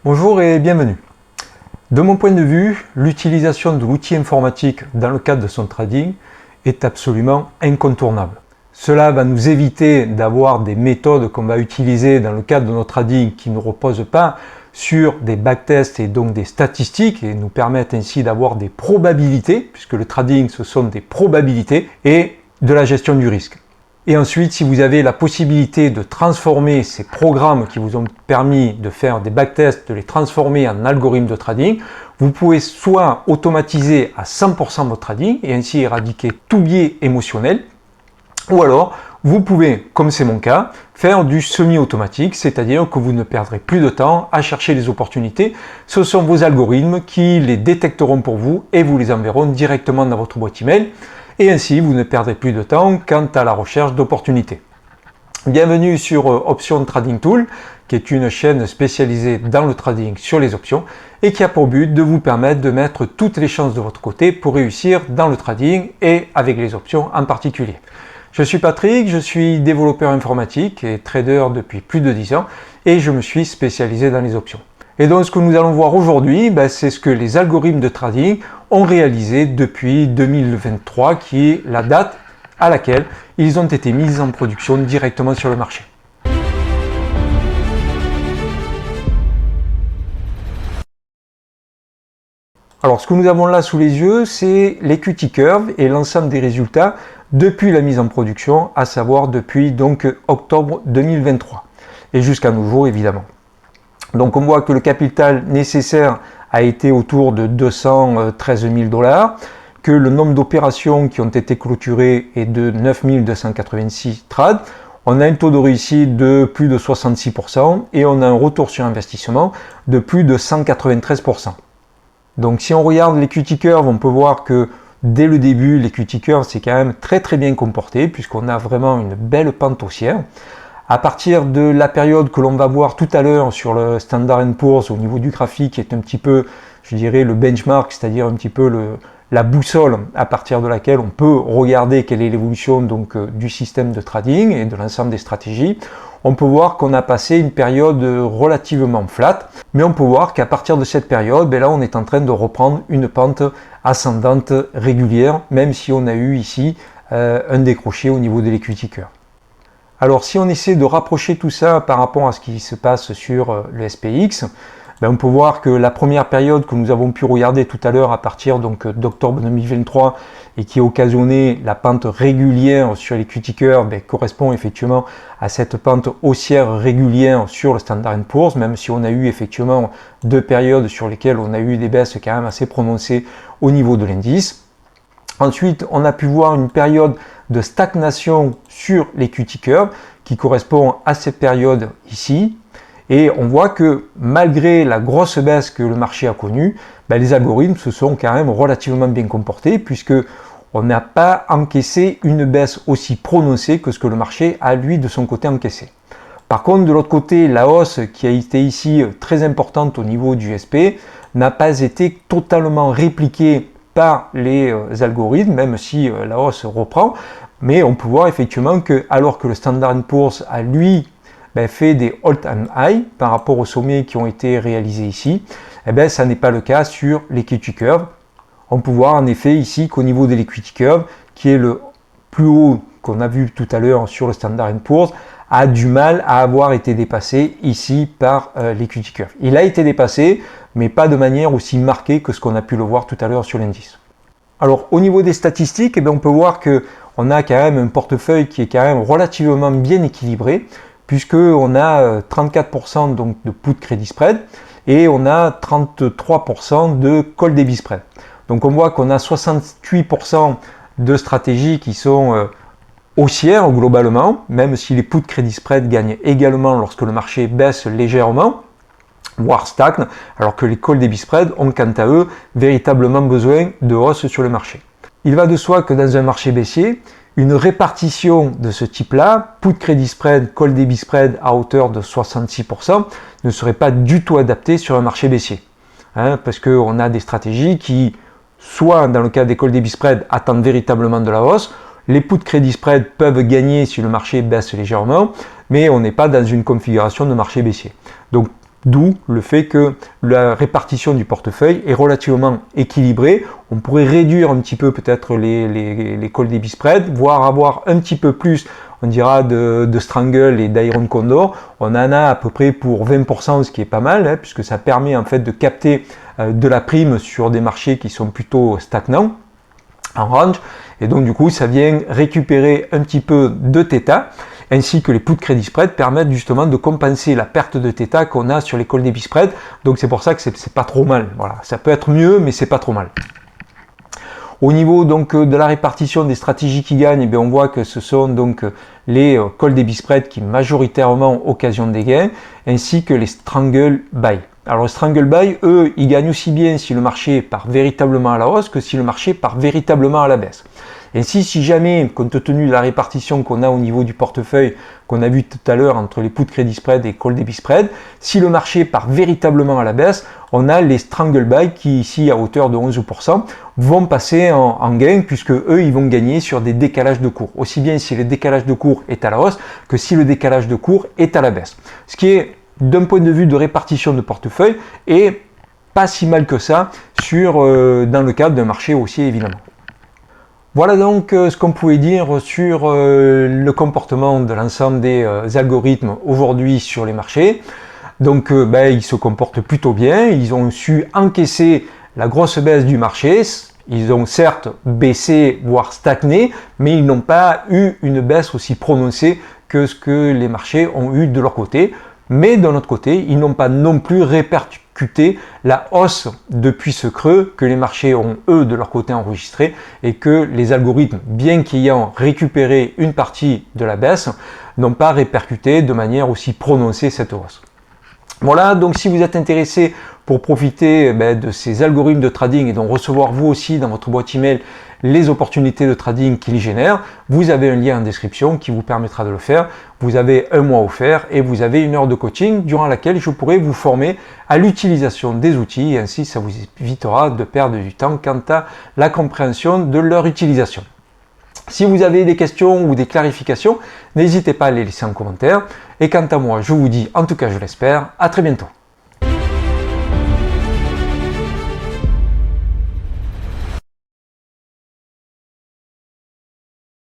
Bonjour et bienvenue. De mon point de vue, l'utilisation de l'outil informatique dans le cadre de son trading est absolument incontournable. Cela va nous éviter d'avoir des méthodes qu'on va utiliser dans le cadre de notre trading qui ne reposent pas sur des backtests et donc des statistiques et nous permettent ainsi d'avoir des probabilités, puisque le trading ce sont des probabilités, et de la gestion du risque. Et ensuite, si vous avez la possibilité de transformer ces programmes qui vous ont permis de faire des backtests, de les transformer en algorithmes de trading, vous pouvez soit automatiser à 100% votre trading et ainsi éradiquer tout biais émotionnel, ou alors vous pouvez, comme c'est mon cas, faire du semi-automatique, c'est-à-dire que vous ne perdrez plus de temps à chercher les opportunités. Ce sont vos algorithmes qui les détecteront pour vous et vous les enverront directement dans votre boîte email. Et ainsi, vous ne perdrez plus de temps quant à la recherche d'opportunités. Bienvenue sur Option Trading Tool, qui est une chaîne spécialisée dans le trading sur les options et qui a pour but de vous permettre de mettre toutes les chances de votre côté pour réussir dans le trading et avec les options en particulier. Je suis Patrick, je suis développeur informatique et trader depuis plus de 10 ans et je me suis spécialisé dans les options. Et donc ce que nous allons voir aujourd'hui, c'est ce que les algorithmes de trading ont réalisé depuis 2023, qui est la date à laquelle ils ont été mis en production directement sur le marché. Alors ce que nous avons là sous les yeux, c'est l'equity curve et l'ensemble des résultats depuis la mise en production, à savoir depuis donc octobre 2023 et jusqu'à nos jours évidemment. Donc on voit que le capital nécessaire a été autour de 213 000 $, que le nombre d'opérations qui ont été clôturées est de 9 286 trades. On a un taux de réussite de plus de 66% et on a un retour sur investissement de plus de 193%. Donc si on regarde l'equity curve, on peut voir que dès le début, l'equity curve s'est quand même très bien comporté puisqu'on a vraiment une belle pente haussière. À partir de la période que l'on va voir tout à l'heure sur le Standard & Poor's au niveau du graphique, qui est un petit peu, je dirais, le benchmark, c'est-à-dire un petit peu la boussole à partir de laquelle on peut regarder quelle est l'évolution donc du système de trading et de l'ensemble des stratégies, on peut voir qu'on a passé une période relativement flat, mais on peut voir qu'à partir de cette période, là on est en train de reprendre une pente ascendante régulière, même si on a eu ici un décroché au niveau de l'equity curve. Alors si on essaie de rapprocher tout ça par rapport à ce qui se passe sur le SPX, on peut voir que la première période que nous avons pu regarder tout à l'heure à partir d'octobre 2023 et qui a occasionné la pente régulière sur l'equity curve correspond effectivement à cette pente haussière régulière sur le Standard & Poor's, même si on a eu effectivement deux périodes sur lesquelles on a eu des baisses quand même assez prononcées au niveau de l'indice. Ensuite, on a pu voir une période de stagnation sur l'equity curve qui correspond à cette période ici. Et on voit que malgré la grosse baisse que le marché a connue, les algorithmes se sont quand même relativement bien comportés puisque on n'a pas encaissé une baisse aussi prononcée que ce que le marché a lui de son côté encaissé. Par contre, de l'autre côté, la hausse qui a été ici très importante au niveau du SP n'a pas été totalement répliquée par les algorithmes, même si la hausse reprend, mais on peut voir effectivement que alors que le Standard & Poor's a lui fait des all-time high par rapport aux sommets qui ont été réalisés ici, ça n'est pas le cas sur l'equity curve. On peut voir en effet ici qu'au niveau de l'equity curve, qui est le plus haut qu'on a vu tout à l'heure sur le Standard & Poor's, a du mal à avoir été dépassé ici par l'equity curve. Il a été dépassé, mais pas de manière aussi marquée que ce qu'on a pu le voir tout à l'heure sur l'indice. Alors au niveau des statistiques, on peut voir qu'on a quand même un portefeuille qui est quand même relativement bien équilibré, puisqu'on a 34% donc de put crédit spread et on a 33% de call debit spread. Donc on voit qu'on a 68% de stratégies qui sont haussières globalement, même si les put crédit spread gagnent également lorsque le marché baisse légèrement, voire stagne, alors que les call debit spread ont quant à eux véritablement besoin de hausse sur le marché. Il va de soi que dans un marché baissier, une répartition de ce type-là, put crédit spread, call debit spread à hauteur de 66%, ne serait pas du tout adaptée sur un marché baissier. Parce qu'on a des stratégies qui, soit dans le cas des call debit spread, attendent véritablement de la hausse, les put crédit spread peuvent gagner si le marché baisse légèrement, mais on n'est pas dans une configuration de marché baissier. Donc D'où le fait que la répartition du portefeuille est relativement équilibrée. On pourrait réduire un petit peu peut-être les call debit spread, voire avoir un petit peu plus, on dira, de Strangle et d'Iron Condor. On en a à peu près pour 20%, ce qui est pas mal, hein, puisque ça permet en fait de capter de la prime sur des marchés qui sont plutôt stagnants en range. Et donc du coup, ça vient récupérer un petit peu de θ, ainsi que les put credit spread permettent justement de compenser la perte de θ qu'on a sur les call debit spread. Donc c'est pour ça que c'est pas trop mal. Voilà, ça peut être mieux, mais c'est pas trop mal. Au niveau donc de la répartition des stratégies qui gagnent, eh bien, on voit que ce sont donc les call debit spread qui majoritairement occasionnent des gains, ainsi que les strangle buy. Alors les strangle buy, eux, ils gagnent aussi bien si le marché part véritablement à la hausse que si le marché part véritablement à la baisse. Ainsi, si jamais, compte tenu de la répartition qu'on a au niveau du portefeuille, qu'on a vu tout à l'heure entre les put credit spread et call debit spread, si le marché part véritablement à la baisse, on a les strangle buy qui, ici, à hauteur de 11%, vont passer en gain, puisque eux, ils vont gagner sur des décalages de cours. Aussi bien si le décalage de cours est à la hausse que si le décalage de cours est à la baisse. Ce qui est, d'un point de vue de répartition de portefeuille, est pas si mal que ça dans le cadre d'un marché haussier, évidemment. Voilà donc ce qu'on pouvait dire sur le comportement de l'ensemble des algorithmes aujourd'hui sur les marchés. Donc ils se comportent plutôt bien, ils ont su encaisser la grosse baisse du marché, ils ont certes baissé voire stagné, mais ils n'ont pas eu une baisse aussi prononcée que ce que les marchés ont eu de leur côté. Mais d'un autre côté, ils n'ont pas non plus répercuté la hausse depuis ce creux que les marchés ont eux de leur côté enregistré et que les algorithmes, bien qu'ayant récupéré une partie de la baisse, n'ont pas répercuté de manière aussi prononcée cette hausse. Voilà, donc si vous êtes intéressé pour profiter de ces algorithmes de trading et d'en recevoir vous aussi dans votre boîte email les opportunités de trading qu'ils génèrent, vous avez un lien en description qui vous permettra de le faire. Vous avez un mois offert et vous avez 1 heure de coaching durant laquelle je pourrai vous former à l'utilisation des outils et ainsi ça vous évitera de perdre du temps quant à la compréhension de leur utilisation. Si vous avez des questions ou des clarifications, n'hésitez pas à les laisser en commentaire. Et quant à moi, je vous dis, en tout cas je l'espère, à très bientôt.